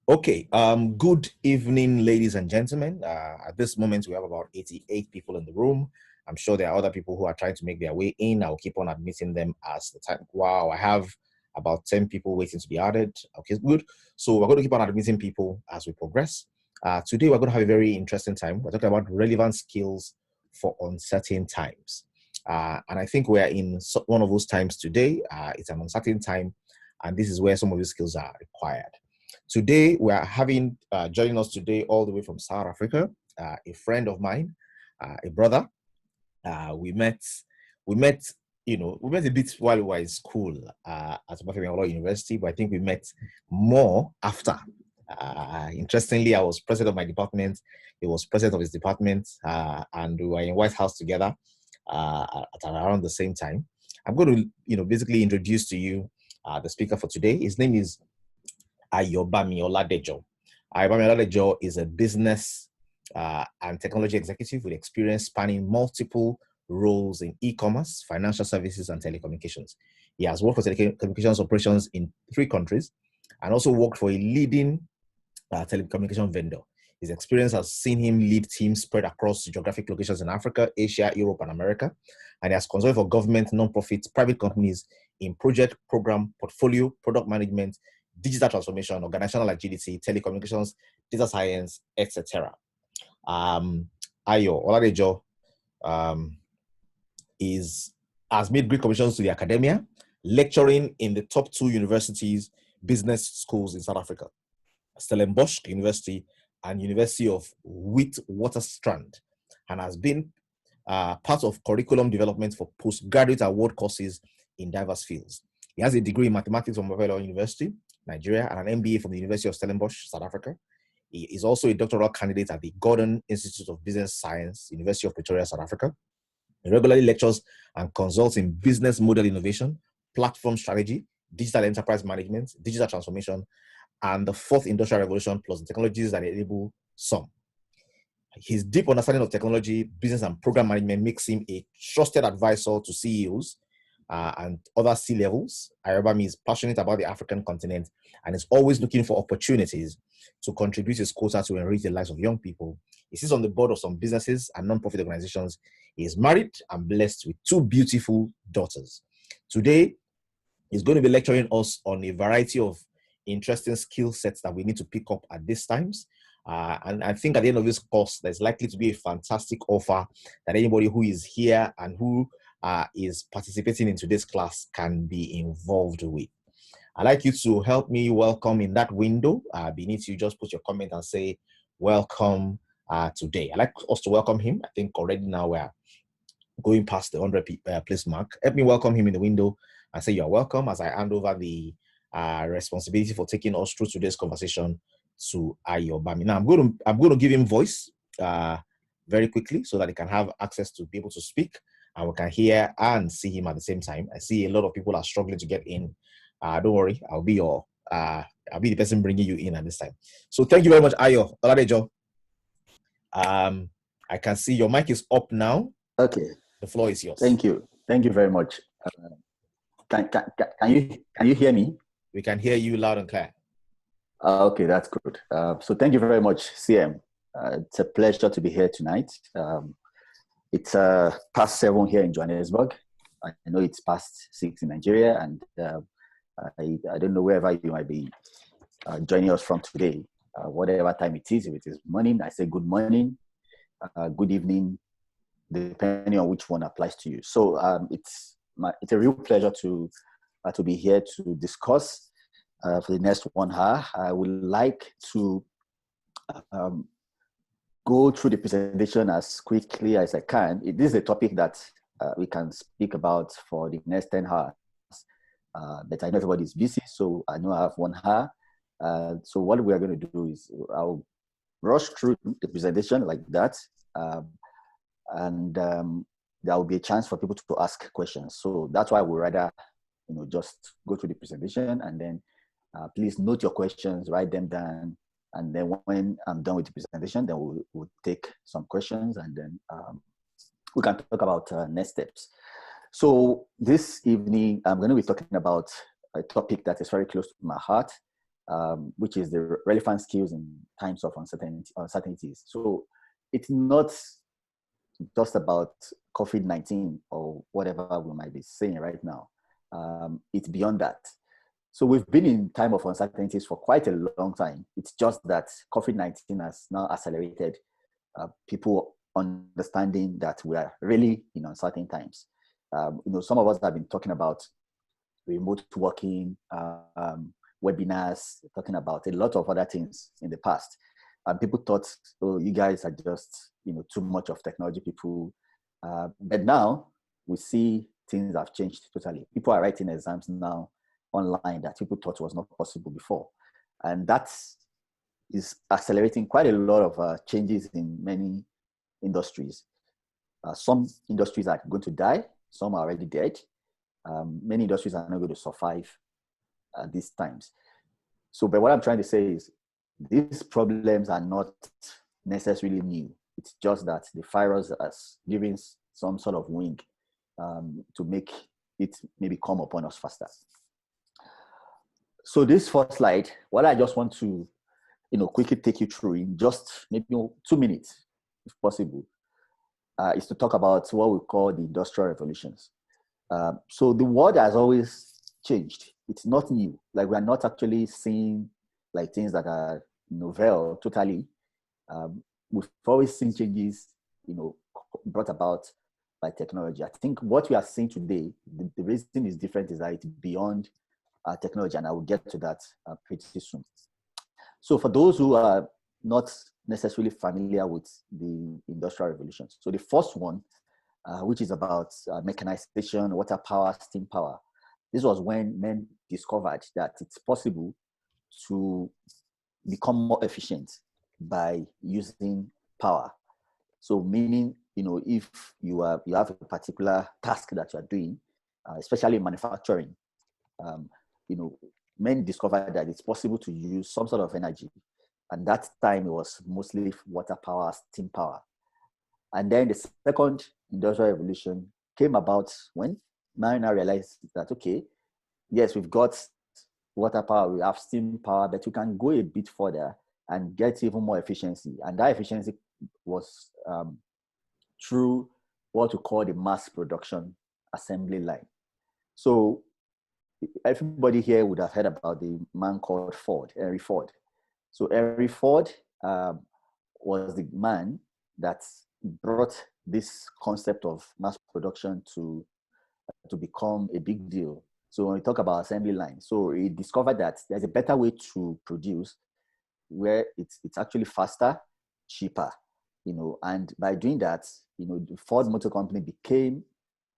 Okay, good evening, ladies and gentlemen. At this moment, we have about 88 people in the room. I'm sure there are other people who are trying to make their way in. I'll keep on admitting them as the time. Wow, I have about 10 people waiting to be added. Okay, good. So we're going to keep on admitting people as we progress. Today, we're going to have a very interesting time. We're talking about relevant skills for uncertain times. And I think we're in one of those times today. It's an uncertain time, and this is where some of these skills are required. Today, we are having joining us today all the way from South Africa, a friend of mine, a brother. We met, we met a bit while we were in school at Obafemi University, but I think we met more after. Interestingly, I was president of my department. He was president of his department, and we were in White House together at around the same time. I'm going to, basically introduce to you the speaker for today. His name is Ayobami Oladejo. Ayobami Oladejo is a business and technology executive with experience spanning multiple roles in e-commerce, financial services, and telecommunications. He has worked for telecommunications operations in 3 countries and also worked for a leading telecommunication vendor. His experience has seen him lead teams spread across geographic locations in Africa, Asia, Europe, and America. And he has consulted for government, non-profit, private companies in project, program, portfolio, product management, digital transformation, organizational agility, telecommunications, data science, etc. Ayo Oladejo um, has made great contributions to the academia, lecturing in the top 2 business schools in South Africa, Stellenbosch University and University of Witwatersrand, and has been part of curriculum development for postgraduate award courses in diverse fields. He has a degree in mathematics from Mobile University, Nigeria, and an MBA from the University of Stellenbosch, South Africa. He is also a doctoral candidate at the Gordon Institute of Business Science, University of Pretoria, South Africa. He regularly lectures and consults in business model innovation, platform strategy, digital enterprise management, digital transformation, and the fourth industrial revolution, plus the technologies that enable some. His deep understanding of technology, business, and program management makes him a trusted advisor to CEOs and other C-levels. Ayobami is passionate about the African continent and is always looking for opportunities to contribute his quota to enrich the lives of young people. He sits on the board of some businesses and non-profit organizations. He is married and blessed with 2 beautiful daughters. Today, he's going to be lecturing us on a variety of interesting skill sets that we need to pick up at these times. And I think at the end of this course, there's likely to be a fantastic offer that anybody who is here and who is participating in today's class can be involved with. I'd like you to help me welcome in that window. Beneath you, just put your comment and say, welcome today. I'd like us to welcome him. I think already now we're going past the 100 place mark. Help me welcome him in the window and say you're welcome as I hand over the responsibility for taking us through today's conversation to Ayobami. Now I'm going to give him voice very quickly so that he can have access to be able to speak and we can hear and see him at the same time. I see a lot of people are struggling to get in. Don't worry, I'll be the person bringing you in at this time. So thank you very much, Ayo Oladejo. I can see your mic is up now. Okay. The floor is yours. Thank you. Thank you very much. Can you hear me? We can hear you loud and clear. Okay, that's good. So thank you very much, CM. It's a pleasure to be here tonight. It's past 7 here in Johannesburg. I know it's past 6 in Nigeria, and I don't know wherever you might be joining us from today. Whatever time it is, if it is morning, I say good morning, good evening, depending on which one applies to you. So it's a real pleasure to be here to discuss for the next 1 hour. I would like to go through the presentation as quickly as I can. This is a topic that we can speak about for the next 10 hours. But I know everybody's busy, so I know I have 1 hour. So what we are going to do is I'll rush through the presentation like that. And there will be a chance for people to ask questions. So that's why I would rather, just go through the presentation and then please note your questions, write them down. And then when I'm done with the presentation, then we'll take some questions and then we can talk about next steps. So this evening, I'm going to be talking about a topic that is very close to my heart. which is the relevant skills in times of uncertainties. So it's not just about COVID-19 or whatever we might be saying right now. It's beyond that. So we've been in time of uncertainties for quite a long time. It's just that COVID-19 has now accelerated people understanding that we are really in uncertain times. Some of us have been talking about remote working, webinars, talking about a lot of other things in the past. And people thought, oh, you guys are just, too much of technology people. But now we see things have changed totally. People are writing exams now online that people thought was not possible before. And that is accelerating quite a lot of changes in many industries. Some industries are going to die. Some are already dead. Many industries are not going to survive at these times. So, but what I'm trying to say is these problems are not necessarily new. It's just that the virus has given some sort of wing to make it maybe come upon us faster. So this first slide, what I just want to, quickly take you through in just maybe 2 minutes, if possible, is to talk about what we call the industrial revolutions. So the world has always changed. It's not new. Like we are not actually seeing like things that are novel totally. We've always seen changes, brought about by technology. I think what we are seeing today, the reason is different is that it's beyond technology, and I will get to that pretty soon. So for those who are not necessarily familiar with the industrial revolutions, so the first one, which is about mechanization, water power, steam power. This was when men discovered that it's possible to become more efficient by using power. So meaning, if you have a particular task that you are doing, especially in manufacturing, men discovered that it's possible to use some sort of energy. And that time it was mostly water power, steam power. And then the second industrial revolution came about when man now realized that, okay, yes, we've got water power, we have steam power, but we can go a bit further and get even more efficiency. And that efficiency was through what we call the mass production assembly line. So everybody here would have heard about the man called Henry Ford. So Henry Ford was the man that brought this concept of mass production to become a big deal. So when we talk about assembly line, so he discovered that there's a better way to produce where it's actually faster, cheaper, and by doing that, the Ford Motor Company became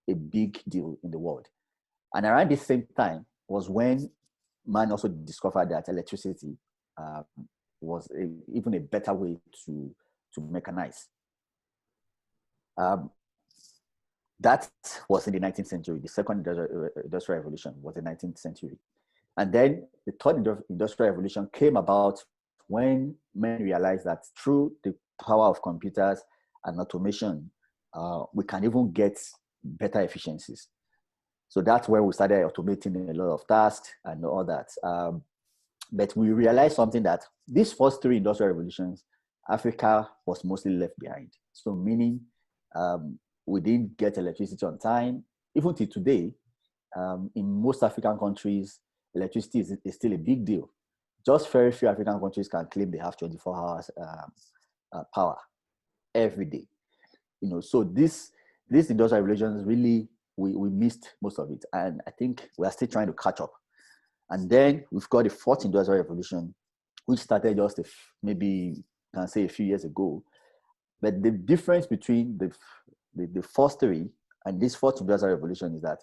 a big deal in the world. And around the same time was when man also discovered that electricity was even a better way to mechanize. That was in the 19th century. The second industrial revolution was the 19th century. And then the third industrial revolution came about when men realized that through the power of computers and automation, we can even get better efficiencies. So that's where we started automating a lot of tasks and all that. But we realized something, that these first three industrial revolutions, Africa was mostly left behind. So meaning we didn't get electricity on time. Even till today, in most African countries, electricity is still a big deal. Just very few African countries can claim they have 24 hours power every day. So these industrial revolutions really, we missed most of it. And I think we are still trying to catch up. And then we've got the fourth industrial revolution, which started just maybe you can say a few years ago. But the difference between the first three and this fourth industrial revolution is that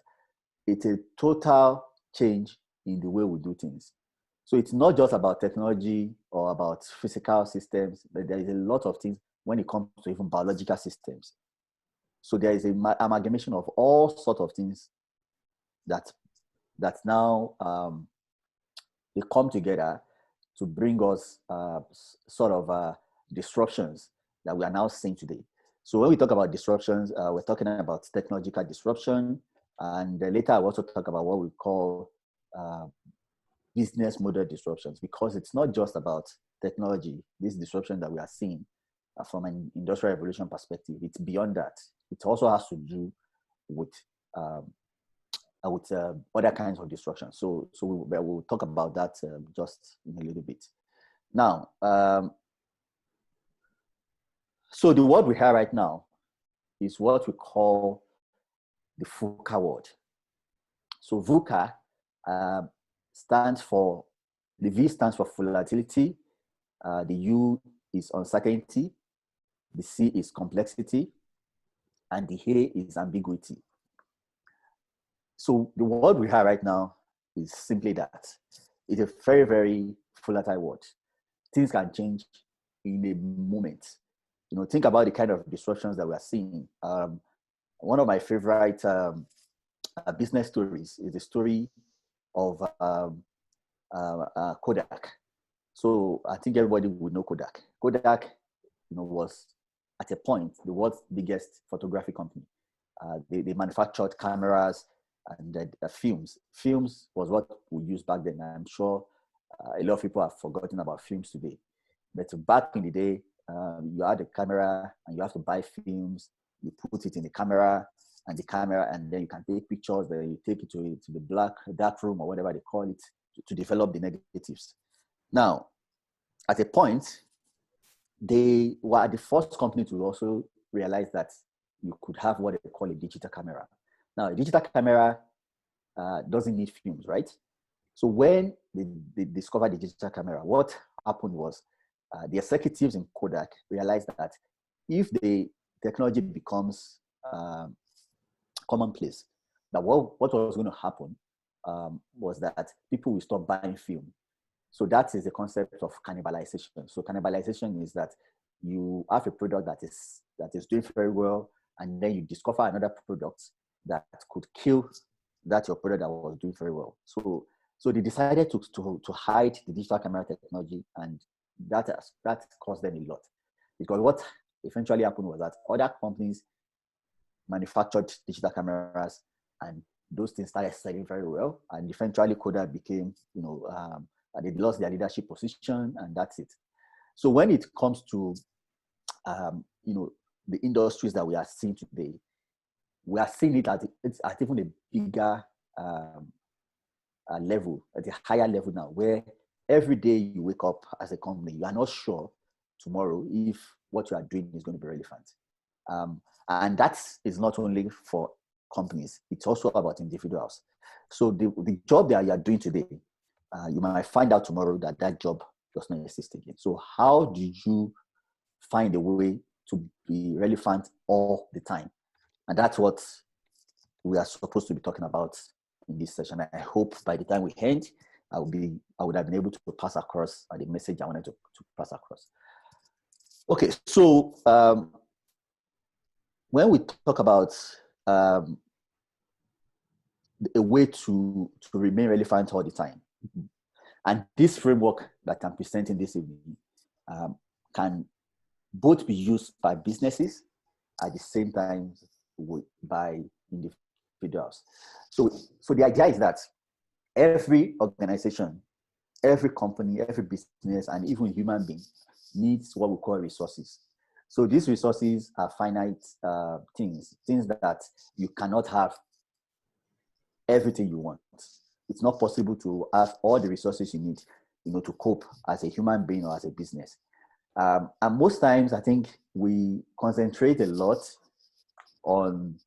it's a total change in the way we do things. So it's not just about technology or about physical systems, but there is a lot of things when it comes to even biological systems. So there is an amalgamation of all sorts of things that now they come together to bring us sort of disruptions that we are now seeing today. So when we talk about disruptions, we're talking about technological disruption, and later I will also talk about what we call business model disruptions, because it's not just about technology, this disruption that we are seeing from an industrial revolution perspective. It's beyond that. It also has to do with other kinds of disruption. So we'll talk about that just in a little bit. Now, so the word we have right now is what we call the VUCA word. So VUCA stands for, the V stands for volatility, the U is uncertainty, the C is complexity, and the A is ambiguity. So the word we have right now is simply that. It's a very, very volatile word. Things can change in a moment. Think about the kind of disruptions that we are seeing. One of my favorite business stories is the story of Kodak. So I think everybody would know Kodak. Kodak, was at a point the world's biggest photography company. They manufactured cameras and films. Films was what we used back then. I'm sure a lot of people have forgotten about films today. But back in the day, you had a camera and you have to buy films. You put it in the camera, and then you can take pictures. Then you take it to the dark room or whatever they call it to develop the negatives. Now, at a point, they were the first company to also realize that you could have what they call a digital camera. Now, a digital camera doesn't need films, right? So when they discovered the digital camera, what happened was the executives in Kodak realized that if the technology becomes commonplace, that what was going to happen was that people will stop buying film. So that is the concept of cannibalization. So cannibalization is that you have a product that is doing very well, and then you discover another product that could kill that your product that was doing very well. So they decided to hide the digital camera technology, and that cost them a lot, because what eventually happened was that other companies manufactured digital cameras, and those things started selling very well, and eventually Kodak became, they lost their leadership position, and that's it. So when it comes to, the industries that we are seeing today, we are seeing it at even a bigger level, at a higher level now, where every day you wake up as a company, you are not sure tomorrow if what you are doing is going to be relevant. And that is not only for companies, it's also about individuals. So the job that you are doing today, you might find out tomorrow that job does not exist again. So how do you find a way to be relevant all the time? And that's what we are supposed to be talking about in this session. I hope by the time we end, I would have been able to pass across the message I wanted to pass across. Okay, so when we talk about a way to remain relevant all the time, and this framework that I'm presenting this evening can both be used by businesses at the same time by individuals. So the idea is that every organization, every company, every business, and even human being needs what we call resources. So these resources are finite things that you cannot have everything you want. It's not possible to have all the resources you need, to cope as a human being or as a business. And most times, I think we concentrate a lot on,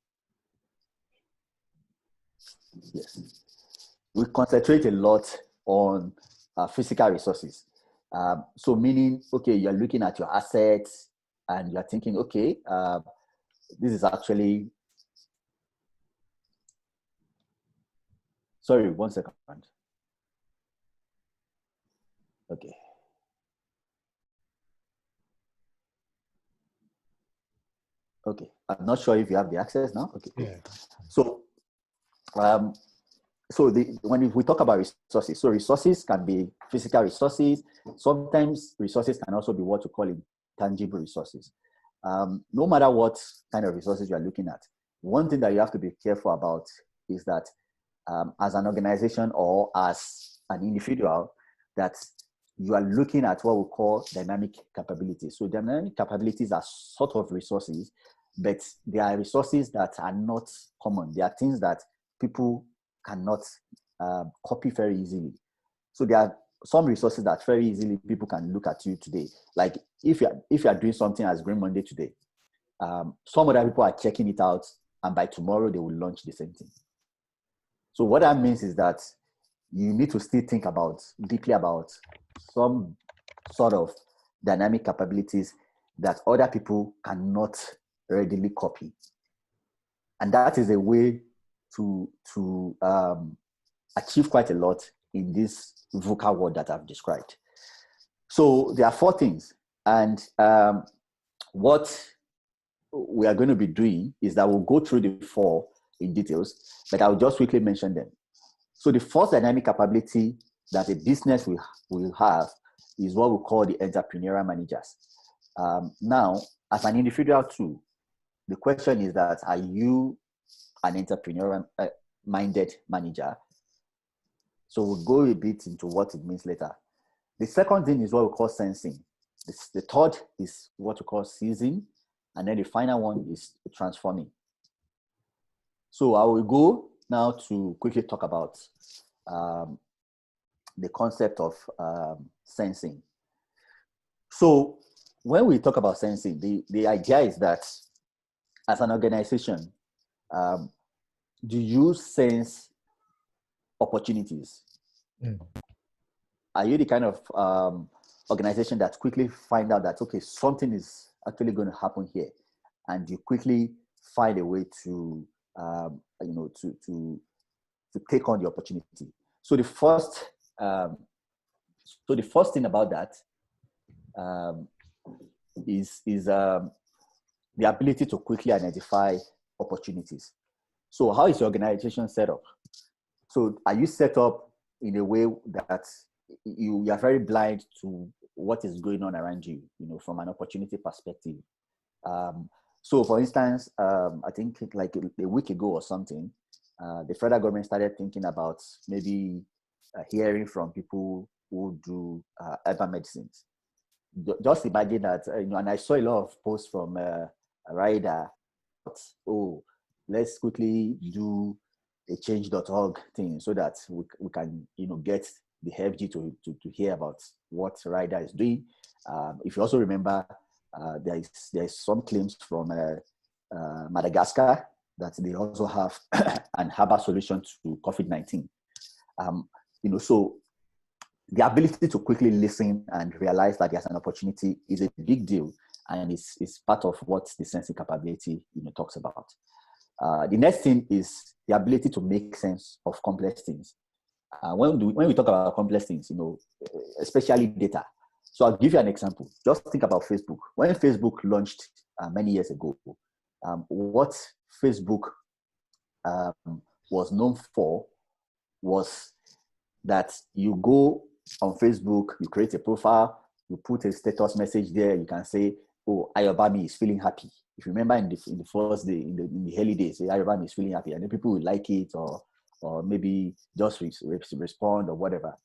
physical resources. So meaning, okay, you're looking at your assets and you're thinking, okay, this is actually, sorry, 1 second. Okay. Okay, I'm not sure if you have the access now. Okay, cool. Yeah. So, when we talk about resources, so resources can be physical resources. Sometimes resources can also be what we call intangible resources. No matter what kind of resources you are looking at, one thing that you have to be careful about is that as an organization or as an individual that you are looking at what we call dynamic capabilities. So dynamic capabilities are sort of resources, but they are resources that are not common. They are things that people cannot copy very easily. So there are some resources that very easily people can look at you today. Like if you are doing something as Green Monday today, some other people are checking it out, and by tomorrow they will launch the same thing. So what that means is that you need to still think deeply about some sort of dynamic capabilities that other people cannot readily copy. And that is a way to achieve quite a lot in this VUCA world that I've described. So there are 4 things. And what we are going to be doing is that we'll go through the 4 in details, but I'll just quickly mention them. So the first dynamic capability that a business will have is what we call the entrepreneurial managers. Now, as an individual too, the question is that, are you an entrepreneurial-minded manager? So we'll go a bit into what it means later. The second thing is what we call sensing. The third is what we call seizing. And then the final one is transforming. So I will go now to quickly talk about the concept of sensing. So when we talk about sensing, the idea is that as an organization, do you sense opportunities? Are you the kind of organization that quickly find out that, okay, something is actually going to happen here, and you quickly find a way to to take on the opportunity? So the first thing about that is the ability to quickly identify opportunities. So how is your organization set up? So are you set up in a way that you are very blind to what is going on around you, from an opportunity perspective? So for instance, I think like a week ago or something, the federal government started thinking about maybe hearing from people who do herbal medicines. Just imagine that, and I saw a lot of posts from a rider, let's quickly do a change.org thing so that we can, get the FG to hear about what rider is doing. If you also remember, there is some claims from Madagascar that they also have an herbal solution to COVID-19. So the ability to quickly listen and realize that there's an opportunity is a big deal, and it's part of what the sensing capability talks about. The next thing is the ability to make sense of complex things. When we talk about complex things, especially data. So I'll give you an example. Just think about Facebook. When Facebook launched many years ago, what Facebook was known for was that you go on Facebook, you create a profile, you put a status message there, you can say, oh, Ayobami is feeling happy. If you remember in the first day, in the early days, say Ayobami is feeling happy, and then people will like it or maybe just respond or whatever.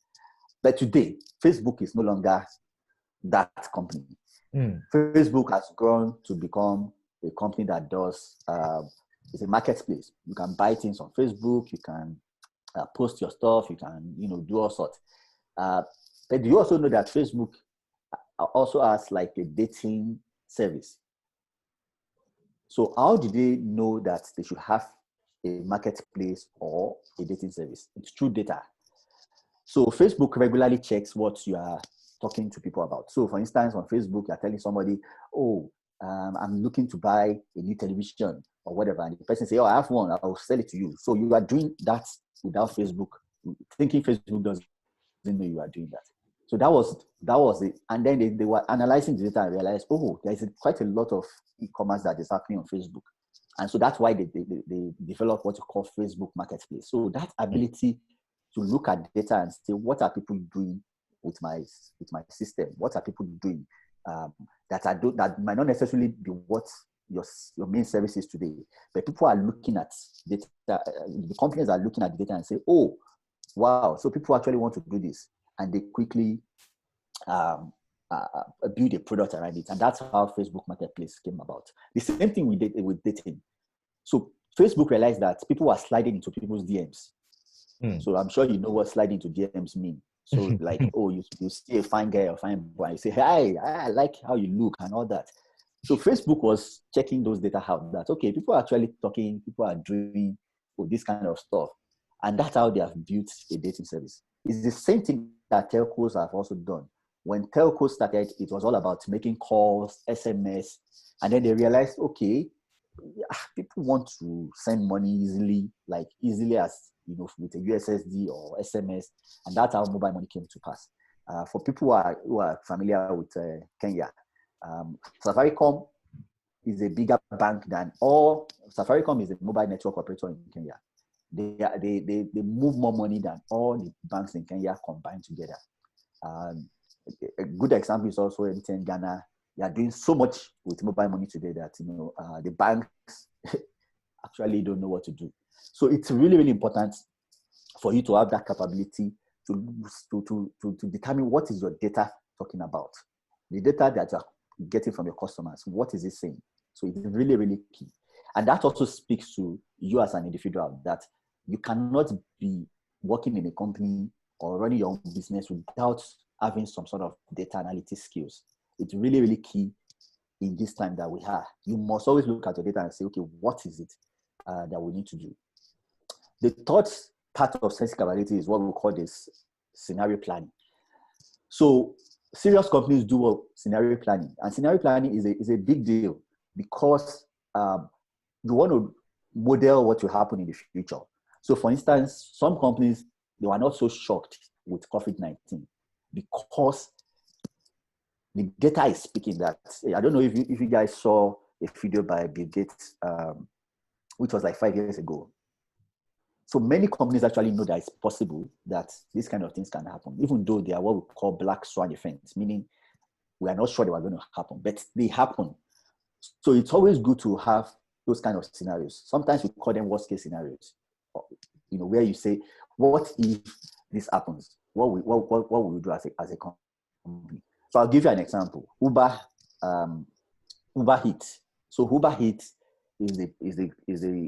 But today, Facebook is no longer that company. Facebook has grown to become a company that does, it's a marketplace. You can buy things on Facebook, you can post your stuff, you can, do all sorts. But do you also know that Facebook also has like a dating service? So how do they know that they should have a marketplace or a dating service? It's through data. So Facebook regularly checks what you are talking to people about. So for instance, on Facebook, you're telling somebody, I'm looking to buy a new television or whatever. And the person say, I have one, I'll sell it to you. So you are doing that without Facebook, thinking Facebook doesn't know you are doing that. So that was it. And then they were analyzing the data and realized, there's quite a lot of e-commerce that is happening on Facebook. And so that's why they developed what you call Facebook Marketplace. So that ability to look at data and say, what are people doing with my system? What are people doing that might not necessarily be what your main service is today, but people are looking at data. The companies are looking at the data and say, wow, so people actually want to do this, and they quickly build a product around it, and that's how Facebook Marketplace came about. The same thing we did with dating. So Facebook realized that people were sliding into people's DMs. So I'm sure you know what sliding into DMs mean. So like, oh, you see a fine guy or fine boy, you say, hey, I like how you look and all that. So Facebook was checking those data out that, okay, people are actually talking, people are doing this kind of stuff. And that's how they have built a dating service. It's the same thing that telcos have also done. When telcos started, it was all about making calls, SMS, and then they realized, okay, people want to send money easily, like easily as, with a USSD or SMS, and that's how mobile money came to pass. For people who are familiar with Kenya, Safaricom is a bigger bank than all. Safaricom is a mobile network operator in Kenya. They move more money than all the banks in Kenya combined together. A good example is also in Ghana. They are doing so much with mobile money today that the banks actually don't know what to do. So it's really, really important for you to have that capability to determine what is your data talking about. The data that you're getting from your customers, what is it saying? So it's really, really key. And that also speaks to you as an individual, that you cannot be working in a company or running your own business without having some sort of data analytics skills. It's really, really key in this time that we have. You must always look at your data and say, okay, what is it that we need to do? The third part of sense capability is what we call this scenario planning. So serious companies do scenario planning, and scenario planning is a big deal because you want to model what will happen in the future. So for instance, some companies, they were not so shocked with COVID-19 because the data is speaking that. I don't know if you guys saw a video by Bill Gates, which was like 5 years ago. So many companies actually know that it's possible that these kind of things can happen, even though they are what we call black swan events, meaning we are not sure they were going to happen, but they happen. So it's always good to have those kind of scenarios. Sometimes we call them worst case scenarios, where you say, what if this happens? What will we do as a company? So I'll give you an example. Uber Eats. So Uber Eats is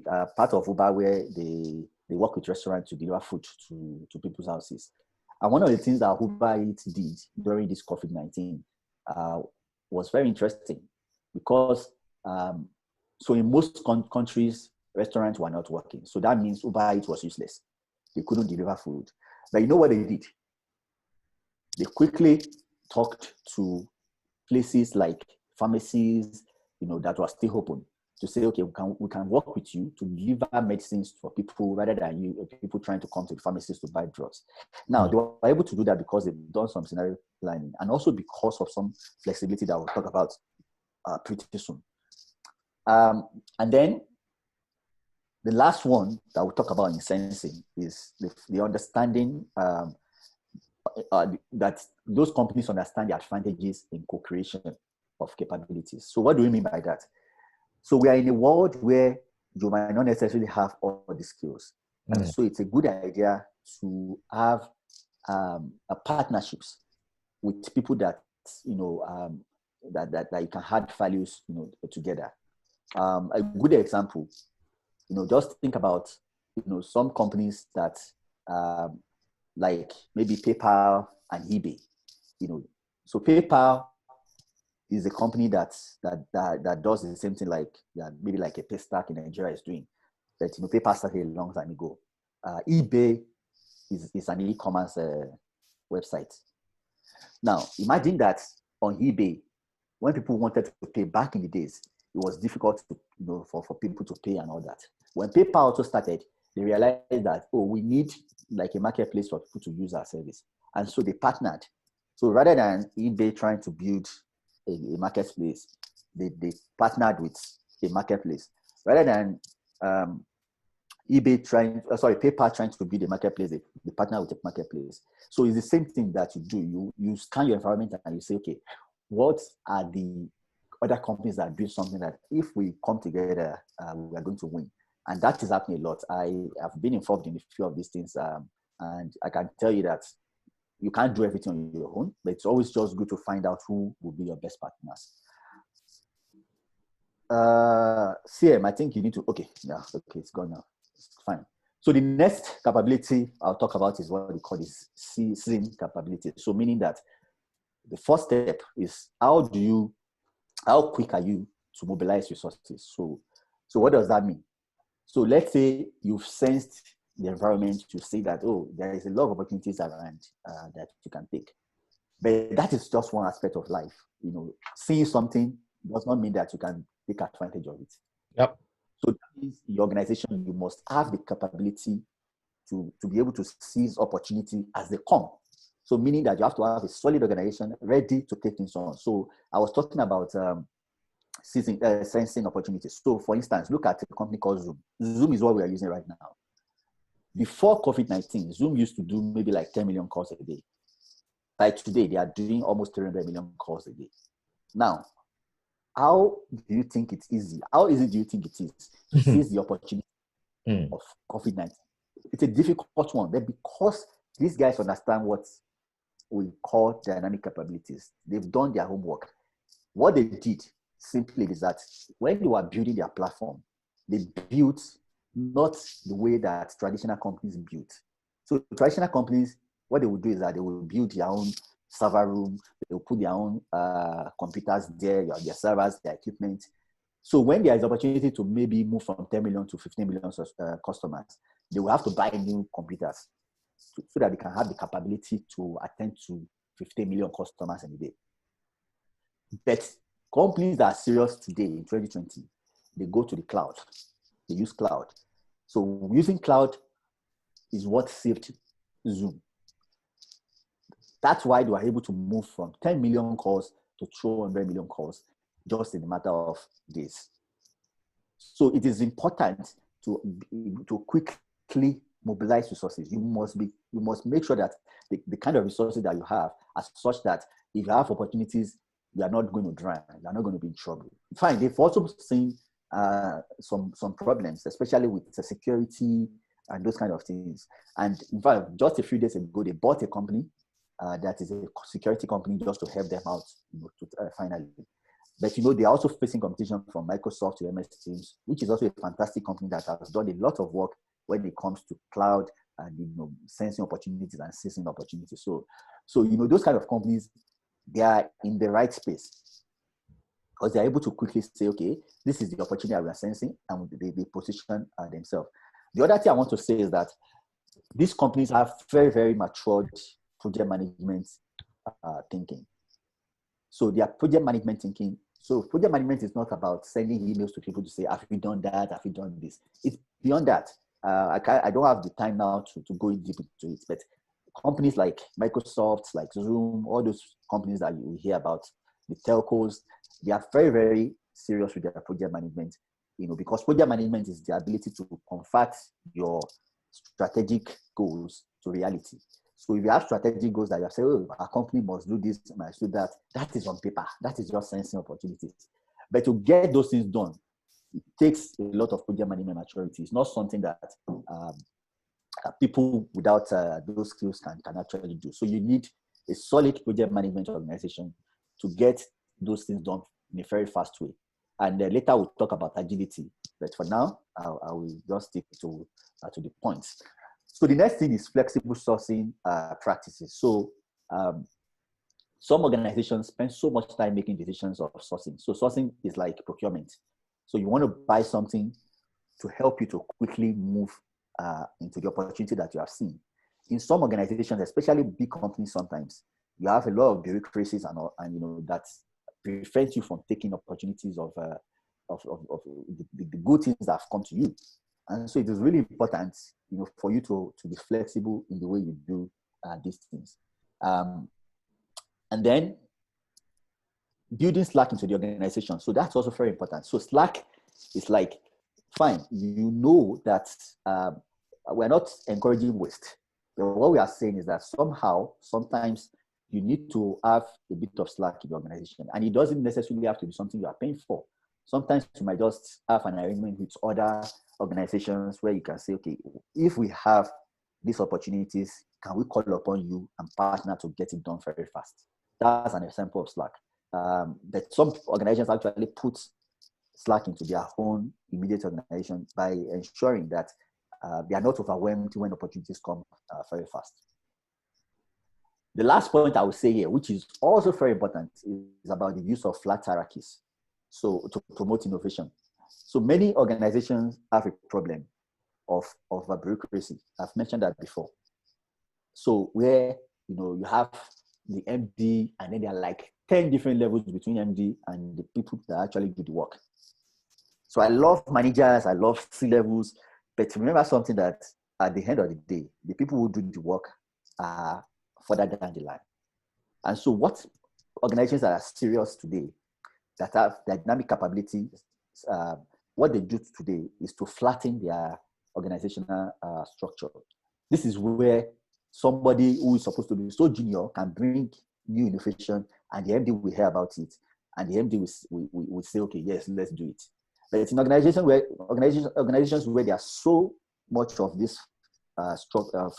a part of Uber where they work with restaurants to deliver food to people's houses. And one of the things that Uber Eats did during this COVID-19 was very interesting because so in most countries, restaurants were not working. So that means Uber Eats was useless. They couldn't deliver food. But you know what they did? They quickly talked to places like pharmacies, that were still open, to say, okay, we can work with you to deliver medicines for people rather than people trying to come to the pharmacies to buy drugs. Now, they were able to do that because they've done some scenario planning and also because of some flexibility that we'll talk about pretty soon. And then the last one that we'll talk about in sensing is the understanding that those companies understand the advantages in co-creation of capabilities. So what do we mean by that? So we are in a world where you might not necessarily have all the skills. And so it's a good idea to have partnerships with people that, that you can add values, together. A good example, just think about, some companies that like maybe PayPal and eBay, So PayPal is a company that does the same thing like maybe like a Paystack in Nigeria is doing. But PayPal started a long time ago. eBay is an e-commerce website. Now imagine that on eBay, when people wanted to pay back in the days, it was difficult to for people to pay and all that. When PayPal also started, they realized that we need like a marketplace for people to use our service, and so they partnered. So rather than eBay trying to build a marketplace, they partnered with a marketplace. Rather than PayPal trying to build a marketplace, they partner with a marketplace. So it's the same thing that you do. You scan your environment and you say, okay, what are the other companies that do something that if we come together, we are going to win? And that is happening a lot. I have been involved in a few of these things And I can tell you that you can't do everything on your own, but it's always just good to find out who will be your best partners. CM, I think you need to, okay, it's gone now. It's fine. So the next capability I'll talk about is what we call this season capability. So meaning that the first step is how quick are you to mobilize resources? So what does that mean? So let's say you've sensed the environment to see that, there is a lot of opportunities around that you can take. But that is just one aspect of life. Seeing something does not mean that you can take advantage of it. Yep. So that means the organization, you must have the capability to be able to seize opportunity as they come. So meaning that you have to have a solid organization ready to take things on. So I was talking about sensing opportunities. So for instance, look at a company called Zoom. Zoom is what we are using right now. Before COVID-19, Zoom used to do maybe like 10 million calls a day. By today, they are doing almost 300 million calls a day. Now, how do you think it's easy? How easy do you think it is to seize the opportunity of COVID-19? It's a difficult one, but because these guys understand what we call dynamic capabilities, they've done their homework. What they did simply is that when they were building their platform, they built not the way that traditional companies built. So traditional companies, what they would do is that they will build their own server room, they will put their own computers there, their servers, their equipment. So when there is opportunity to maybe move from 10 million to 15 million customers, they will have to buy new computers so that they can have the capability to attend to 15 million customers in a day. But companies that are serious today in 2020, they go to the cloud. They use cloud. So using cloud is what saved Zoom. That's why they were able to move from 10 million calls to 200 million calls just in a matter of days. So it is important to quickly mobilize resources. You must make sure that the kind of resources that you have are such that if you have opportunities, you are not going to drown. You are not going to be in trouble. Fine. They've also seen some problems, especially with the security and those kind of things. And in fact, just a few days ago, they bought a company that is a security company just to help them out finally. But they're also facing competition from Microsoft to MS Teams, which is also a fantastic company that has done a lot of work when it comes to cloud and sensing opportunities and seizing opportunities. So those kind of companies, they are in the right space because they're able to quickly say, okay, this is the opportunity we are sensing, and they position themselves. The other thing I want to say is that these companies have very, very matured project management thinking. So their project management thinking. So project management is not about sending emails to people to say, have you done that? Have you done this? It's beyond that. I don't have the time now to go deep into it, but companies like Microsoft, like Zoom, all those companies that you hear about, the telcos, they are very, very serious with their project management, because project management is the ability to convert your strategic goals to reality. So if you have strategic goals that you have said, our company must do this, must do that, that is on paper. That is just sensing opportunities. But to get those things done, it takes a lot of project management maturity. It's not something that people without those skills can actually do. So you need a solid project management organization to get those things done in a very fast way. And later we'll talk about agility. But for now, I will just stick to the points. So the next thing is flexible sourcing practices. So some organizations spend so much time making decisions of sourcing. So sourcing is like procurement. So you want to buy something to help you to quickly move into the opportunity that you have seen. In some organizations, especially big companies, sometimes you have a lot of bureaucracies and that prevents you from taking opportunities of the good things that have come to you. And so it is really important, for you to be flexible in the way you do these things. And then building Slack into the organization. So that's also very important. So Slack is like, fine, that we're not encouraging waste. But what we are saying is that sometimes you need to have a bit of Slack in the organization. And it doesn't necessarily have to be something you are paying for. Sometimes you might just have an arrangement with other organizations where you can say, okay, if we have these opportunities, can we call upon you and partner to get it done very fast? That's an example of Slack. That some organizations actually put Slack into their own immediate organization by ensuring that they are not overwhelmed when opportunities come very fast. The last point I would say here, which is also very important, is about the use of flat hierarchies. So to promote innovation. So many organizations have a problem of a bureaucracy. I've mentioned that before. So where you have the MD, and then there are like 10 different levels between MD and the people that actually do the work. So I love managers, I love C-levels, but remember something, that at the end of the day, the people who do the work are further down the line. And so what organizations that are serious today, that have dynamic capabilities, what they do today is to flatten their organizational structure. This is where somebody who is supposed to be so junior can bring new innovation, and the MD will hear about it, and the MD will say, okay, yes, let's do it. But it's in organizations where there are so much of this structure of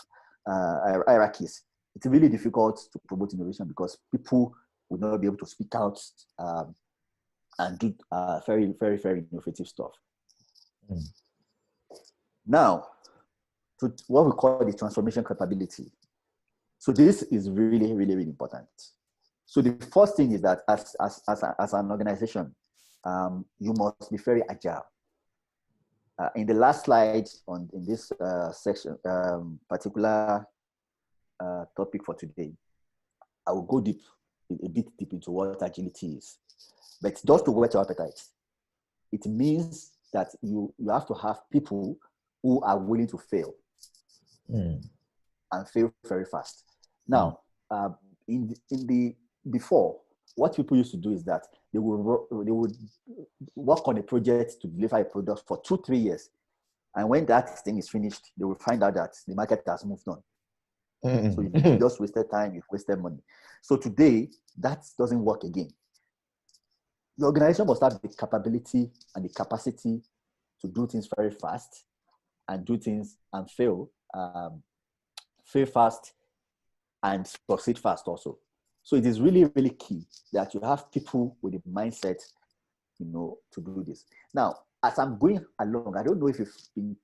hierarchies, it's really difficult to promote innovation, because people will not be able to speak out and do very, very, very innovative stuff. Mm. Now, to what we call the transformation capability. So this is really, really, really important. So the first thing is that as an organization, you must be very agile. In the last slide in this section, particular topic for today, I will go a bit deep into what agility is. But just to whet your appetite, it means that you have to have people who are willing to fail and fail very fast. Now, before, what people used to do is that they would work on a project to deliver a product for 2-3 years. And when that thing is finished, they will find out that the market has moved on. So you just wasted time, you've wasted money. So today, that doesn't work again. The organization must have the capability and the capacity to do things very fast and do things and fail fast and succeed fast also. So it is really, really key that you have people with the mindset, to do this. Now, as I'm going along, I don't know if you've been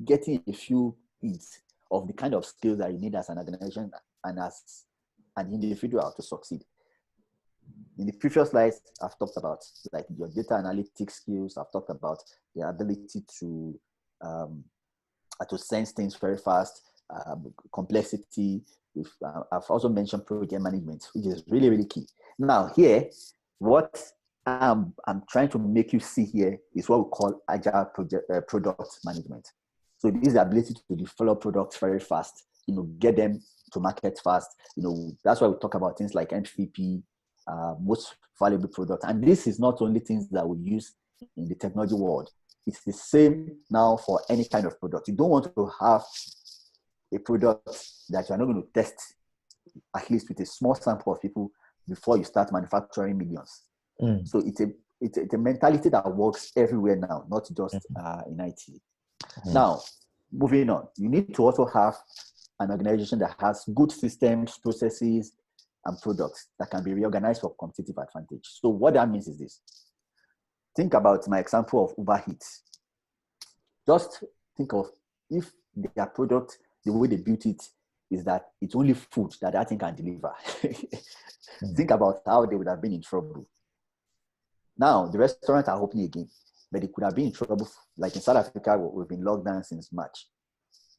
getting a few hints of the kind of skills that you need as an organization and as an individual to succeed. In the previous slides, I've talked about like your data analytics skills. I've talked about the ability to sense things very fast, complexity. I've also mentioned project management, which is really, really key. Now here, what I'm trying to make you see here is what we call agile product management. So it is the ability to develop products very fast, get them to market fast. That's why we talk about things like MVP, most valuable product. And this is not only things that we use in the technology world. It's the same now for any kind of product. You don't want to have a product that you're not going to test, at least with a small sample of people, before you start manufacturing millions. So it's a mentality that works everywhere now, not just in IT. Now, moving on, you need to also have an organization that has good systems, processes, and products that can be reorganized for competitive advantage. So what that means is this. Think about my example of Uber Eats. Just think of if their product, the way they built it, is that it's only food that thing can deliver. Think about how they would have been in trouble. Now, the restaurants are opening again, but they could have been in trouble. Like in South Africa, we've been locked down since March.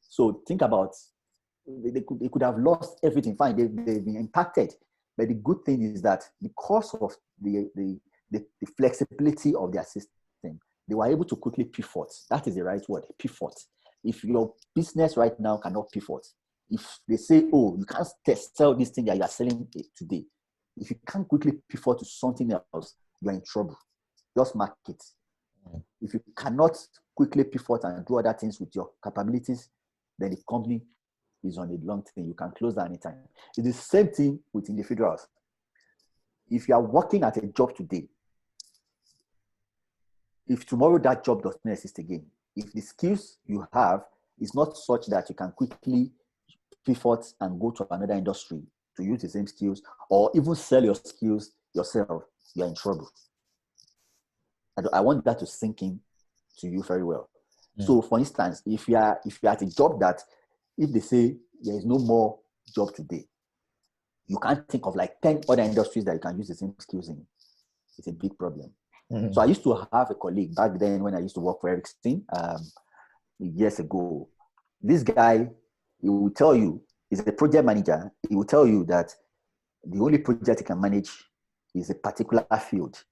So think about, they could have lost everything. Fine, they've been impacted. But the good thing is that because of the flexibility of their system, they were able to quickly pivot. That is the right word, pivot. If your business right now cannot pivot, if they say, oh, you can't sell this thing that you are selling today, if you can't quickly pivot to something else, you're in trouble. Just mark it. If you cannot quickly pivot and do other things with your capabilities, then the company is on a long thing. You can close at any time. It's the same thing with individuals. If you are working at a job today, if tomorrow that job does not exist again, if the skills you have is not such that you can quickly pivot and go to another industry to use the same skills, or even sell your skills yourself, you're in trouble. I want that to sink in to you very well. So, for instance, if you are at a job that, if they say there is no more job today, you can't think of like 10 other industries that you can use the same skills in. It's a big problem. So I used to have a colleague back then when I used to work for Ericsson years ago. This guy, he will tell you, he's a project manager. He will tell you that the only project he can manage is a particular field.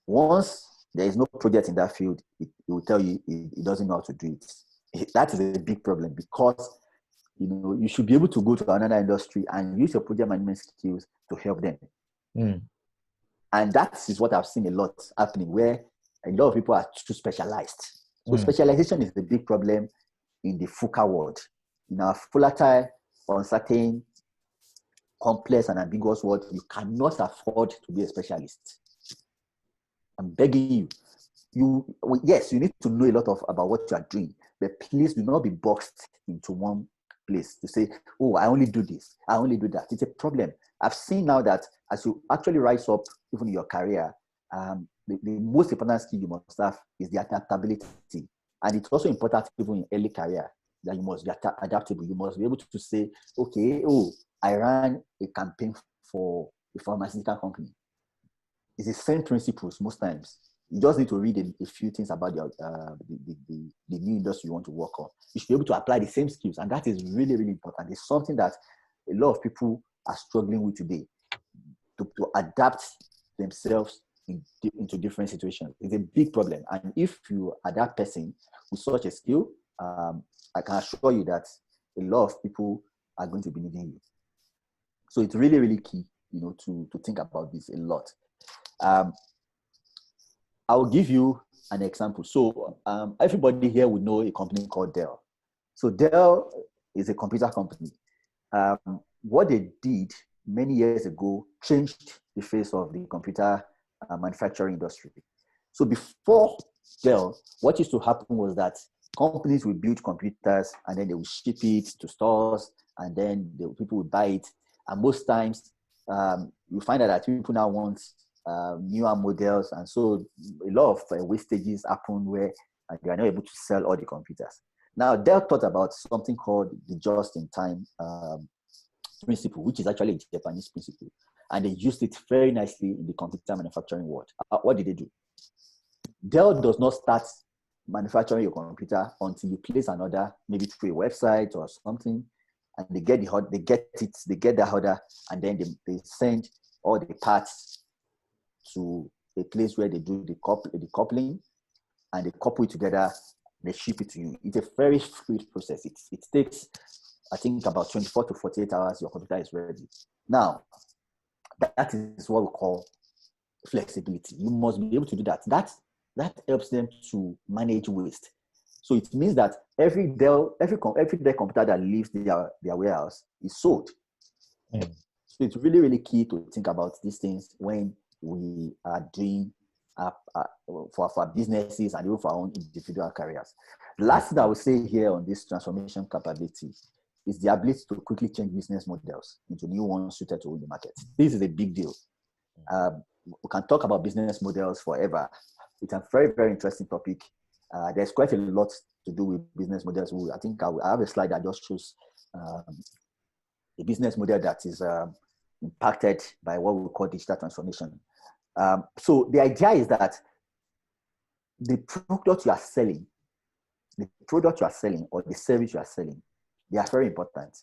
Once there is no project in that field, he will tell you he doesn't know how to do it. That is a big problem, because you should be able to go to another industry and use your project management skills to help them. And that is what I've seen a lot happening, where a lot of people are too specialized. So specialization is the big problem in the FUCA world. In our volatile, uncertain, complex, and ambiguous world, you cannot afford to be a specialist. I'm begging you. Yes, you need to know a lot about what you are doing, but please do not be boxed into one place to say, oh, I only do this, I only do that. It's a problem. I've seen now that as you actually rise up, even in your career, the most important skill you must have is the adaptability. And it's also important even in early career that you must be adaptable. You must be able to say, okay, I ran a campaign for a pharmaceutical company. It's the same principles most times. You just need to read a few things about the new industry you want to work on. You should be able to apply the same skills. And that is really, really important. It's something that a lot of people are struggling with today, to adapt themselves into different situations. It's a big problem. And if you are that person with such a skill, I can assure you that a lot of people are going to be needing you. So it's really, really key, to think about this a lot. I'll give you an example. So everybody here would know a company called Dell. So Dell is a computer company. What they did many years ago changed the face of the computer manufacturing industry. So before Dell, what used to happen was that companies would build computers and then they would ship it to stores, and then people would buy it. And most times, you find out that people now want newer models, and so a lot of wastages happen where they are not able to sell all the computers. Now, Dell thought about something called the just-in-time principle, which is actually a Japanese principle, and they used it very nicely in the computer manufacturing world. What did they do? Dell does not start manufacturing your computer until you place an order, maybe through a website or something, and they get the order, and then they send all the parts to a place where they do the coupling, and they couple it together, they ship it to you. It's a very fluid process. It takes, I think, about 24 to 48 hours, your computer is ready. Now, that is what we call flexibility. You must be able to do that. That helps them to manage waste. So it means that every Dell computer that leaves their warehouse is sold. So it's really, really key to think about these things when we are doing for our businesses and even for our own individual careers. The last thing I would say here on this transformation capability is the ability to quickly change business models into new ones suited to the market. This is a big deal. We can talk about business models forever. It's a very, very interesting topic. There's quite a lot to do with business models. I think I have a slide that just shows a business model that is impacted by what we call digital transformation. So the idea is that the product you are selling or the service you are selling, they are very important.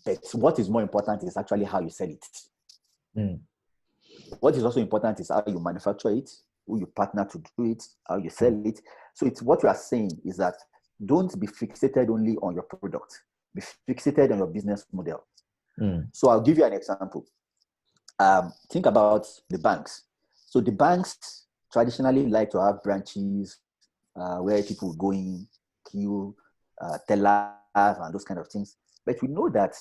But what is more important is actually how you sell it. What is also important is how you manufacture it, who you partner to do it, how you sell it. So it's what you are saying is that don't be fixated only on your product. Be fixated on your business model. So I'll give you an example. Think about the banks. So the banks traditionally like to have branches where people go in, queue, tellers, and those kind of things. But we know that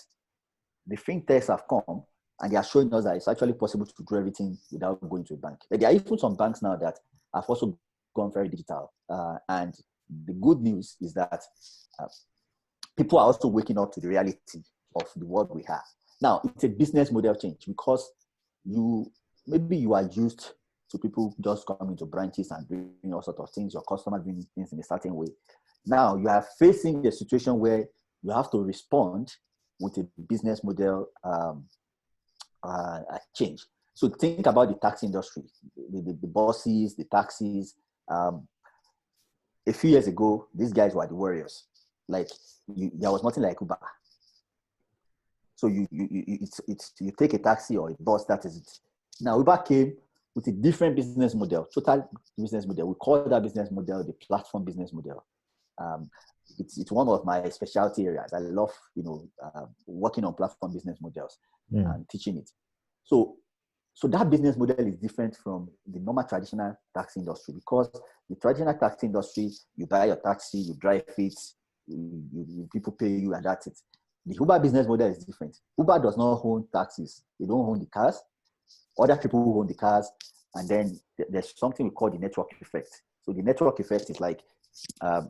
the fintechs have come and they are showing us that it's actually possible to do everything without going to a bank. But there are even some banks now that have also gone very digital. And the good news is that people are also waking up to the reality of the world we have. Now, it's a business model change because maybe you are used to people just coming to branches and doing all sorts of things, your customers doing things in a certain way. Now, you are facing a situation where you have to respond with a business model change. So think about the taxi industry, the buses, the taxis. A few years ago, these guys were the warriors. Like there was nothing like Uber. So you take a taxi or a bus, that is it. Now Uber came with a different business model, total business model. We call that business model the platform business model. It's one of my specialty areas. I love working on platform business models and teaching it. So that business model is different from the normal traditional taxi industry, because the traditional taxi industry, you buy your taxi, you drive it, people pay you, and that's it. The Uber business model is different. Uber does not own taxis. They don't own the cars. Other people who own the cars. And then there's something we call the network effect. So the network effect is like, I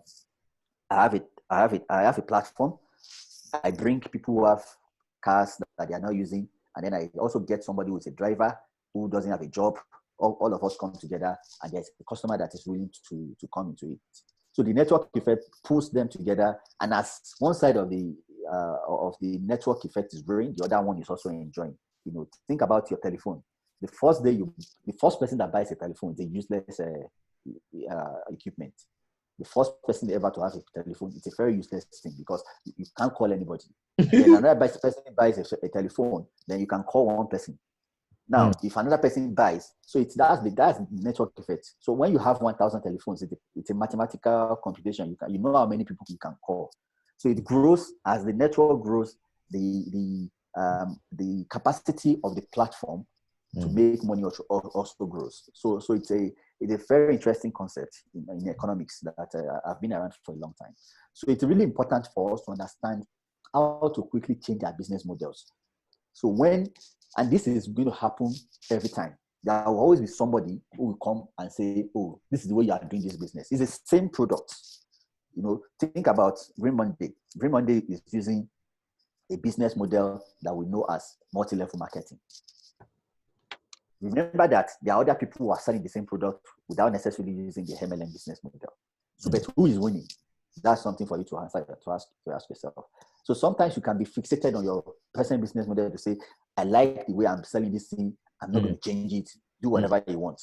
have a platform. I bring people who have cars that they are not using. And then I also get somebody who's a driver who doesn't have a job. All of us come together, and there's a customer that is willing to come into it. So the network effect pulls them together. And as one side of the network effect is growing, the other one is also enjoying. Think about your telephone. The first person that buys a telephone is a useless equipment. The first person ever to have a telephone, it's a very useless thing because you can't call anybody. Then another person buys a telephone, then you can call one person. Now, if another person buys, so that's the network effect. So when you have 1,000 telephones, it's a mathematical computation. You know how many people you can call. So it grows as the network grows. The capacity of the platform to make money also grows. So it's a very interesting concept in economics that I've been around for a long time. So it's really important for us to understand how to quickly change our business models. So and this is going to happen every time. There will always be somebody who will come and say, oh, this is the way you are doing this business. It's the same product. Think about Green Monday. Green Monday is using a business model that we know as multi-level marketing. Remember that there are other people who are selling the same product without necessarily using the MLM business model. So, but who is winning? That's something for you to answer, to ask yourself. So sometimes you can be fixated on your personal business model to say, I like the way I'm selling this thing. I'm not going to change it. Do whatever you want.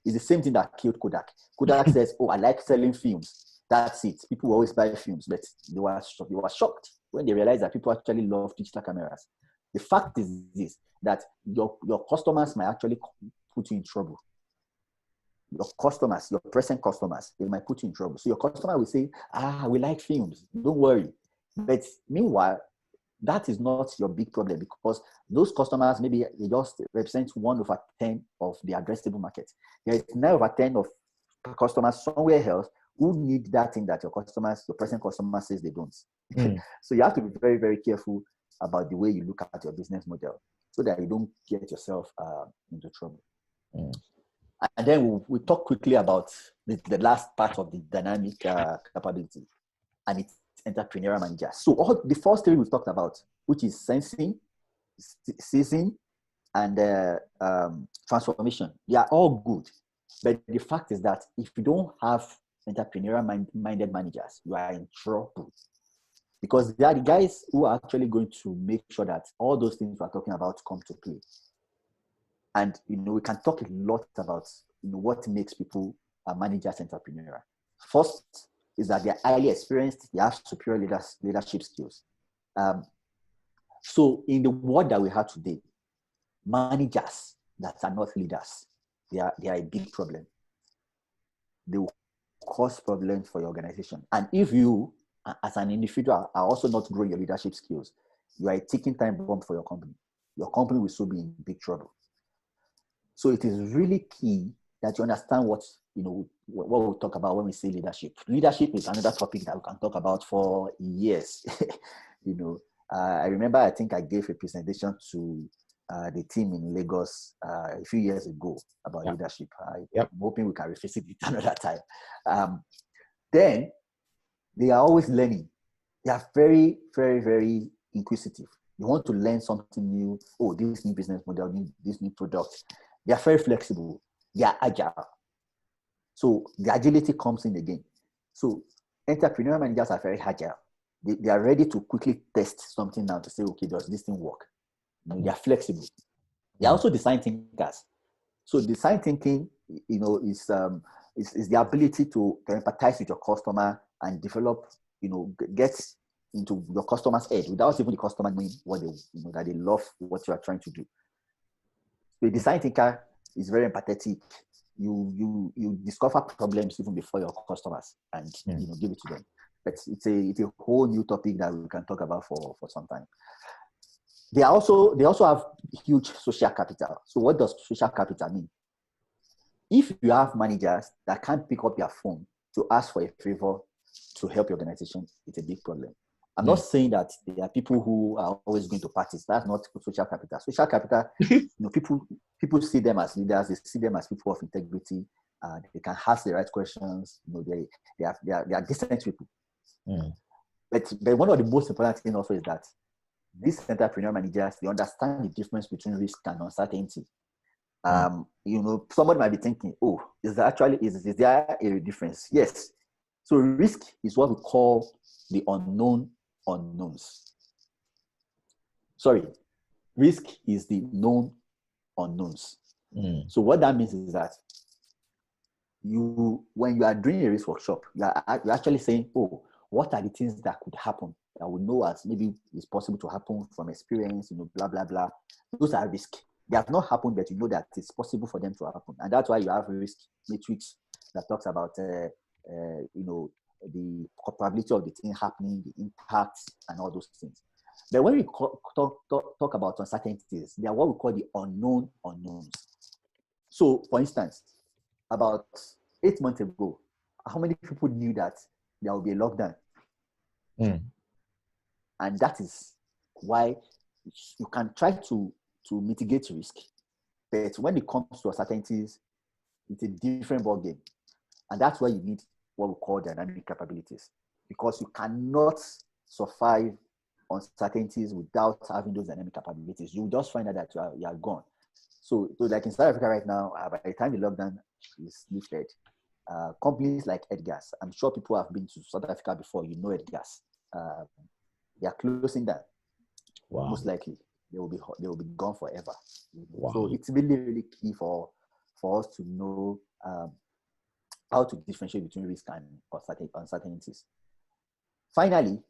It's the same thing that killed Kodak. Kodak says, oh, I like selling films. That's it. People always buy films, but they were shocked when they realized that people actually love digital cameras. The fact is this, that your customers might actually put you in trouble. Your customers, your present customers, they might put you in trouble. So your customer will say, we like films. Don't worry. But meanwhile, that is not your big problem, because those customers, maybe they just represent 1/10 of the addressable market. There is 9/10 of customers somewhere else who need that thing that your present customer says they don't. So you have to be very, very careful about the way you look at your business model so that you don't get yourself into trouble. And then we'll talk quickly about the last part of the dynamic capability, and it's entrepreneurial manager. So all the first three we've talked about, which is sensing, seizing, and transformation, they are all good. But the fact is that if you don't have entrepreneurial-minded managers, you are in trouble. Because they are the guys who are actually going to make sure that all those things we're talking about come to play. And, we can talk a lot about, what makes people managers entrepreneurial. First is that they're highly experienced, they have superior leadership skills. So in the world that we have today, managers that are not leaders, they are a big problem. They will cause problems for your organization. And if you, as an individual, are also not growing your leadership skills, you are a ticking time bomb for your company. Your company will still be in big trouble. So it is really key that you understand what we talk about when we say leadership. Leadership is another topic that we can talk about for years. I remember, I think I gave a presentation to the team in Lagos a few years ago about leadership. I'm hoping we can revisit it another time. Then they are always learning. They are very, very, very inquisitive. They want to learn something new. Oh, this new business model, this new product. They are very flexible. They are agile. So the agility comes in again. So entrepreneurial managers are very agile. They are ready to quickly test something now to say, okay, does this thing work? They are flexible. They are also design thinkers. So design thinking, is the ability to empathize with your customer and develop, get into your customer's head without even the customer knowing what that they love what you are trying to do. So a design thinker is very empathetic. You discover problems even before your customers and give it to them. But it's a whole new topic that we can talk about for some time. They also have huge social capital. So what does social capital mean? If you have managers that can't pick up their phone to ask for a favor to help your organization, it's a big problem. I'm not saying that there are people who are always going to parties. That's not social capital. Social capital, people see them as leaders. They see them as people of integrity. They can ask the right questions. They are decent people. But one of the most important things also is that these entrepreneur managers, they understand the difference between risk and uncertainty. Somebody might be thinking, oh, is there a difference? Yes. So risk is what we call the unknown unknowns. Sorry, risk is the known unknowns. So what that means is that when you are doing a risk workshop, you're actually saying, oh, what are the things that could happen that we know as maybe it's possible to happen from experience, blah, blah, blah. Those are risk. They have not happened, but you know that it's possible for them to happen. And that's why you have a risk matrix that talks about, the probability of the thing happening, the impact, and all those things. But when we talk about uncertainties, they are what we call the unknown unknowns. So, for instance, about 8 months ago, how many people knew that there will be a lockdown? And that is why you can try to mitigate risk. But when it comes to uncertainties, it's a different ballgame. And that's why you need what we call dynamic capabilities, because you cannot survive uncertainties without having those dynamic capabilities. You will just find out that you are gone. So like in South Africa right now, by the time the lockdown is lifted, companies like Edgars, I'm sure people have been to South Africa before, Edgars, they are closing down. Wow. Most likely they will be gone forever. Wow. So it's really, really key for us to know how to differentiate between risk and uncertainties. Finally,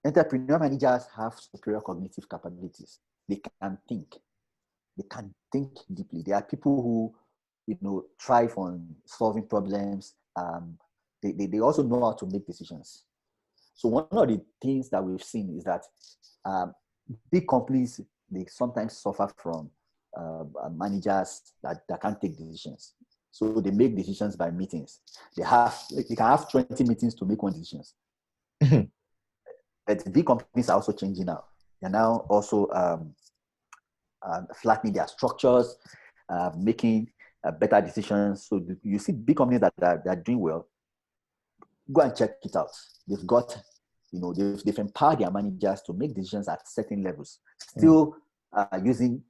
entrepreneur managers have superior cognitive capabilities. They can think. They can think deeply. They are people who, thrive on solving problems. They also know how to make decisions. So one of the things that we've seen is that big companies, they sometimes suffer from managers that can't take decisions. So they make decisions by meetings. They can have 20 meetings to make one decision. But big companies are also changing now. They're now also flattening their structures, making better decisions. So you see big companies that are doing well. Go and check it out. They've got, they've empowered their managers to make decisions at certain levels, still using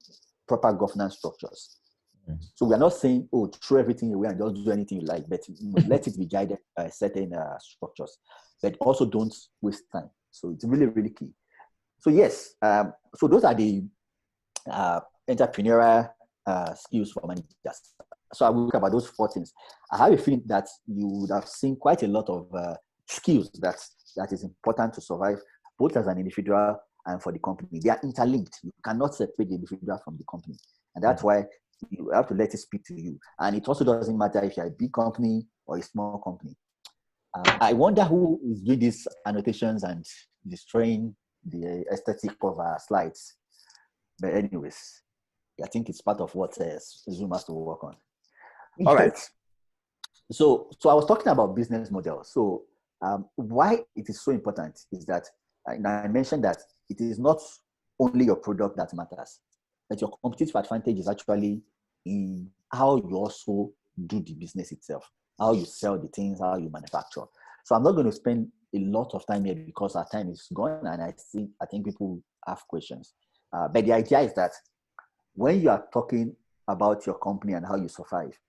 proper governance structures. So we are not saying, oh, throw everything away and just do anything you like, but let it be guided by certain structures. But also don't waste time. So it's really, really key. So yes, so those are the entrepreneurial skills for managers. So I will talk about those 4 things. I have a feeling that you would have seen quite a lot of skills that is important to survive, both as an individual and for the company. They are interlinked. You cannot separate the individual from the company. And that's why you have to let it speak to you. And it also doesn't matter if you're a big company or a small company. I wonder who is doing these annotations and destroying the aesthetic of our slides. But anyways, I think it's part of what Zoom has to work on. All right. So I was talking about business models. So why it is so important is that I mentioned that it is not only your product that matters, but your competitive advantage is actually in how you also do the business itself, how you sell the things, how you manufacture. So I'm not going to spend a lot of time here because our time is gone, and I think people have questions. But the idea is that when you are talking about your company and how you survive,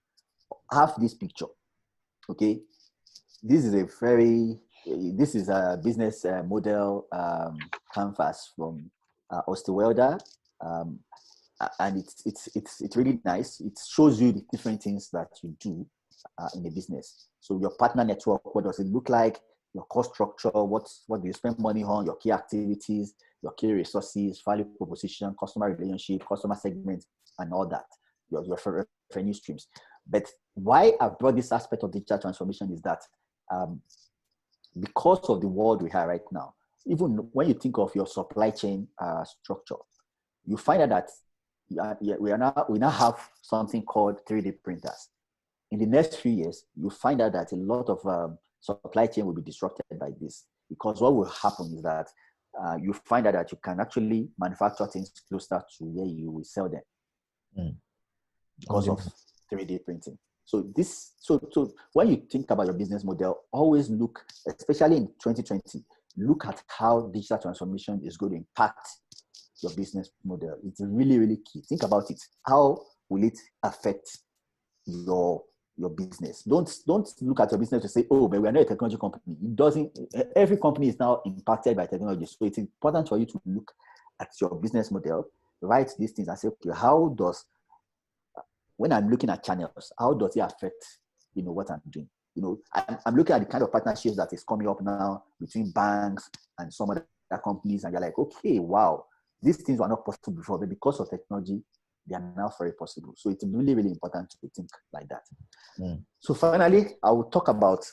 have this picture. Okay, this is a business model canvas from Osterwelder, and it's really nice. It shows you the different things that you do in a business. So your partner network, what does it look like? Your cost structure, what do you spend money on? Your key activities, your key resources, value proposition, customer relationship, customer segment, and all that. Your revenue streams. But why I brought this aspect of digital transformation is that because of the world we have right now, even when you think of your supply chain structure, you find out that we now have something called 3D printers. In the next few years, you find out that a lot of supply chain will be disrupted by this, because what will happen is that you find out that you can actually manufacture things closer to where you will sell them because of 3D printing. So when you think about your business model, always look, especially in 2020, look at how digital transformation is going to impact your business model. It's really, really key. Think about it. How will it affect your business? Don't look at your business to say, oh, but we are not a technology company. It doesn't. Every company is now impacted by technology. So it's important for you to look at your business model, write these things and say, okay, when I'm looking at channels, how does it affect, what I'm doing? I'm looking at the kind of partnerships that is coming up now between banks and some other companies, and you're like, okay, wow, these things were not possible before, but because of technology, they are now very possible. So it's really, really important to think like that. So finally, I will talk about,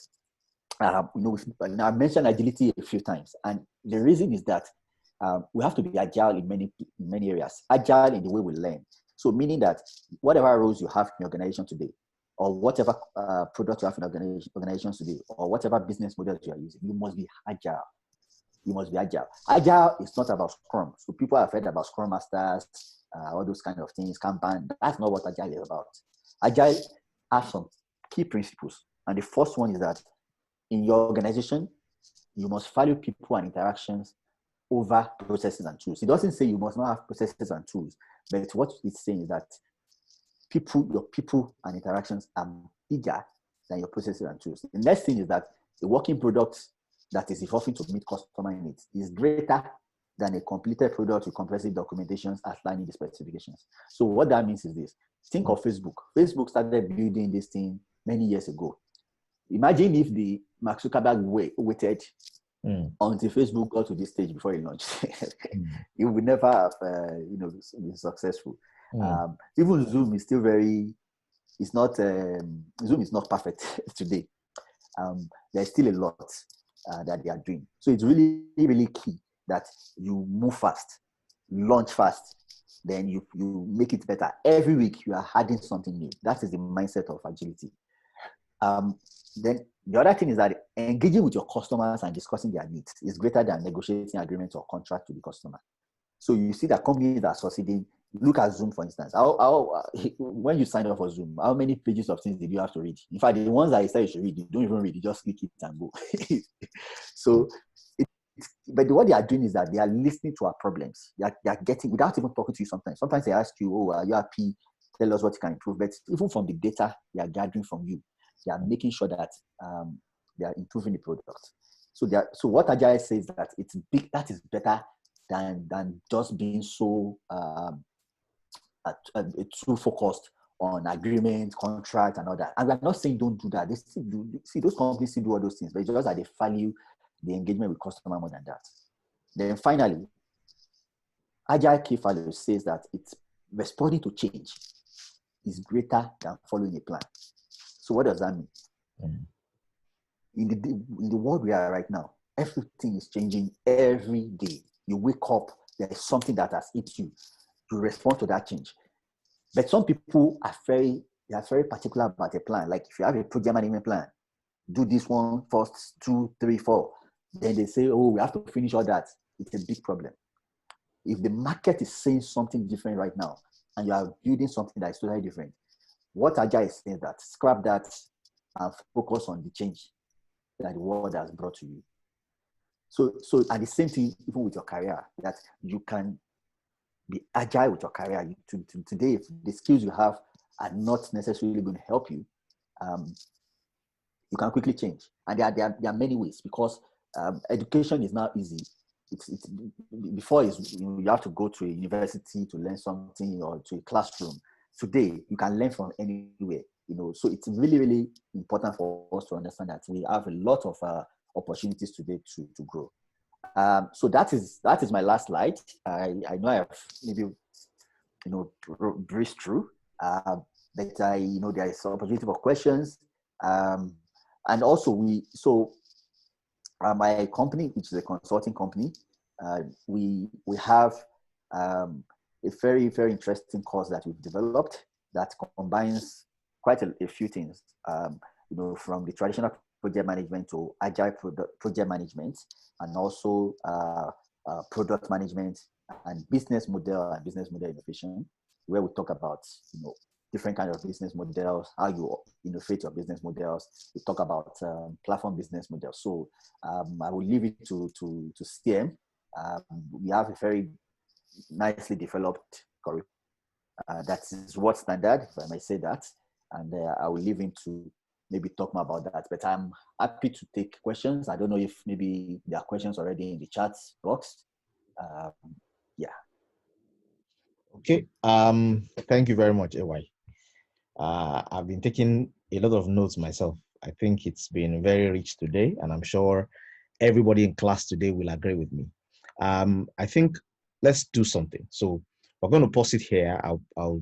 I mentioned agility a few times, and the reason is that we have to be agile in many areas. Agile in the way we learn. So meaning that whatever roles you have in your organization today, or whatever product you have in organizations today, or whatever business models you are using, you must be agile. You must be agile. Agile is not about Scrum. So people have heard about Scrum Masters, all those kind of things, Kanban. That's not what Agile is about. Agile has some key principles. And the first one is that in your organization, you must value people and interactions over processes and tools. It doesn't say you must not have processes and tools, but what it's saying is that your people and interactions are bigger than your processes and tools. The next thing is that the working product that is evolving to meet customer needs is greater than a completed product with comprehensive documentations outlining the specifications. So what that means is this. Think of Facebook. Facebook started building this thing many years ago. Imagine if the Mark Zuckerberg waited until Facebook got to this stage before he launched. It would never have been successful. Even Zoom is still Zoom is not perfect today. There's still a lot that they are doing. So it's really, really key that you move fast, launch fast, then you make it better. Every week you are adding something new. That is the mindset of agility. Then the other thing is that engaging with your customers and discussing their needs is greater than negotiating agreements or contract with the customer. So you see that companies that are succeeding, look at Zoom, for instance. When you sign up for Zoom, how many pages of things did you have to read? In fact, the ones that you said you should read, you don't even read, you just click it and go. So, but what they are doing is that they are listening to our problems. They are getting, without even talking to you sometimes. Sometimes they ask you, oh, are you happy? Tell us what you can improve. But even from the data they are gathering from you, they are making sure that they are improving the product. So what Agile says that it's big, that is better than just being so too focused on agreement, contract, and all that. And we're not saying don't do that. They still do. See, those companies still do all those things, but it's just that they value the engagement with customer more than that. Then finally, Agile key value says that it's responding to change is greater than following a plan. So what does that mean? In the world we are right now, everything is changing every day. You wake up, there is something that has hit you. You respond to that change. But some people are very particular about a plan. Like if you have a project management plan, do this one first, 2, 3, 4. Then they say, oh, we have to finish all that. It's a big problem. If the market is saying something different right now, and you are building something that is totally different, what Agile is saying that scrap that and focus on the change that the world has brought to you. So and the same thing even with your career, that you can be agile with your career. Today, if the skills you have are not necessarily going to help you, you can quickly change. And there are many ways, because education is now easy. It's before is you have to go to a university to learn something, or to a classroom. Today you can learn from anywhere. So it's really, really important for us to understand that we have a lot of opportunities today to grow. So that is my last slide. I know I have maybe breezed through, but there is opportunity for questions. And also my company, which is a consulting company, we have a very, very interesting course that we've developed that combines quite a few things, from the traditional project management to agile project management, and also product management and business model innovation, where we talk about different kinds of business models, how you innovate your business models. We talk about platform business models. So I will leave it to STEM. We have a very nicely developed curriculum. That is what standard, if I may say that. And I will leave him to maybe talk more about that. But I'm happy to take questions. I don't know if maybe there are questions already in the chat box. Yeah. Okay. Thank you very much, AY. I've been taking a lot of notes myself. I think it's been very rich today, and I'm sure everybody in class today will agree with me. I think let's do something. So we're going to pause it here. I'll